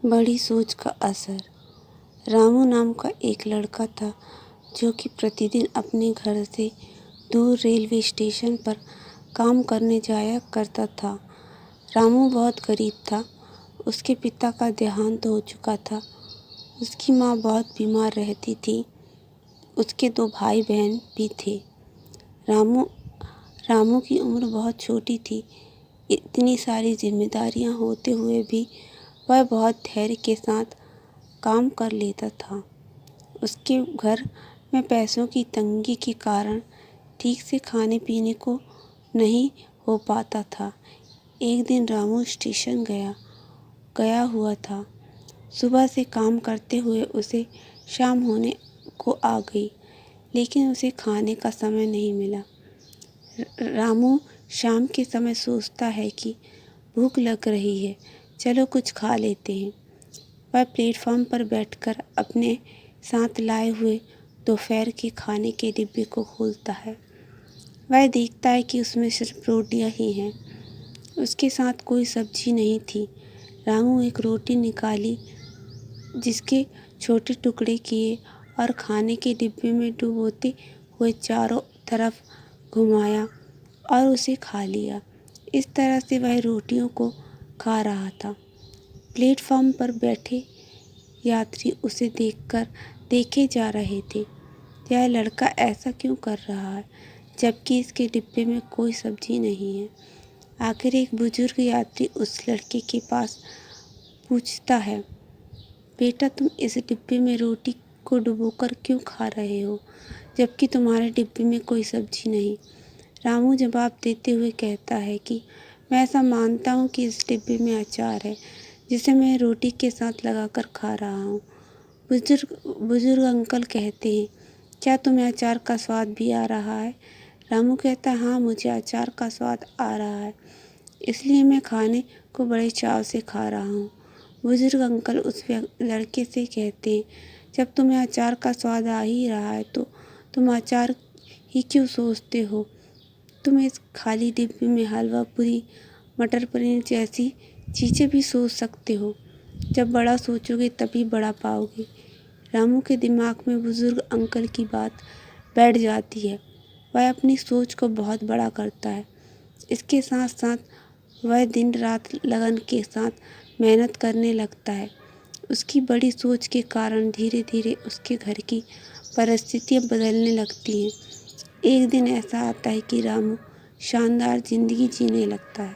बड़ी सोच का असर। रामू नाम का एक लड़का था जो कि प्रतिदिन अपने घर से दूर रेलवे स्टेशन पर काम करने जाया करता था। रामू बहुत गरीब था। उसके पिता का देहांत हो चुका था। उसकी माँ बहुत बीमार रहती थी। उसके 2 भाई बहन भी थे। रामू रामू की उम्र बहुत छोटी थी। इतनी सारी जिम्मेदारियां होते हुए भी वह बहुत धैर्य के साथ काम कर लेता था। उसके घर में पैसों की तंगी के कारण ठीक से खाने पीने को नहीं हो पाता था। एक दिन रामू स्टेशन गया हुआ था। सुबह से काम करते हुए उसे शाम होने को आ गई, लेकिन उसे खाने का समय नहीं मिला। रामू शाम के समय सोचता है कि भूख लग रही है, चलो कुछ खा लेते हैं। वह प्लेटफॉर्म पर बैठकर अपने साथ लाए हुए दोपहर के खाने के डिब्बे को खोलता है। वह देखता है कि उसमें सिर्फ रोटियां ही हैं। उसके साथ कोई सब्जी नहीं थी। रामू एक रोटी निकाली, जिसके छोटे टुकड़े किए और खाने के डिब्बे में डुबोते हुए चारों तरफ घुमाया और उसे खा लिया। इस तरह से वह रोटियों को खा रहा था। प्लेटफॉर्म पर बैठे यात्री उसे देखे जा रहे थे। यह लड़का ऐसा क्यों कर रहा है, जबकि इसके डिब्बे में कोई सब्जी नहीं है। आखिर एक बुजुर्ग यात्री उस लड़के के पास पूछता है, बेटा, तुम इस डिब्बे में रोटी को डुबोकर क्यों खा रहे हो, जबकि तुम्हारे डिब्बे में कोई सब्जी नहीं। रामू जवाब देते हुए कहता है कि मैं ऐसा मानता हूँ कि इस डिब्बे में अचार है, जिसे मैं रोटी के साथ लगाकर खा रहा हूँ। बुजुर्ग अंकल कहते हैं, क्या तुम्हें अचार का स्वाद भी आ रहा है? रामू कहता है, हाँ, मुझे अचार का स्वाद आ रहा है, इसलिए मैं खाने को बड़े चाव से खा रहा हूँ। बुजुर्ग अंकल उस लड़के से कहते हैं, जब तुम्हें अचार का स्वाद आ ही रहा है तो तुम अचार ही क्यों सोचते हो? तुम इस खाली डिब्बे में हलवा पूरी, मटर पनीर जैसी चीज़ें भी सोच सकते हो। जब बड़ा सोचोगे तभी बड़ा पाओगे। रामू के दिमाग में बुजुर्ग अंकल की बात बैठ जाती है। वह अपनी सोच को बहुत बड़ा करता है। इसके साथ साथ वह दिन रात लगन के साथ मेहनत करने लगता है। उसकी बड़ी सोच के कारण धीरे धीरे उसके घर की परिस्थितियाँ बदलने लगती हैं। एक दिन ऐसा आता है कि रामू शानदार जिंदगी जीने लगता है।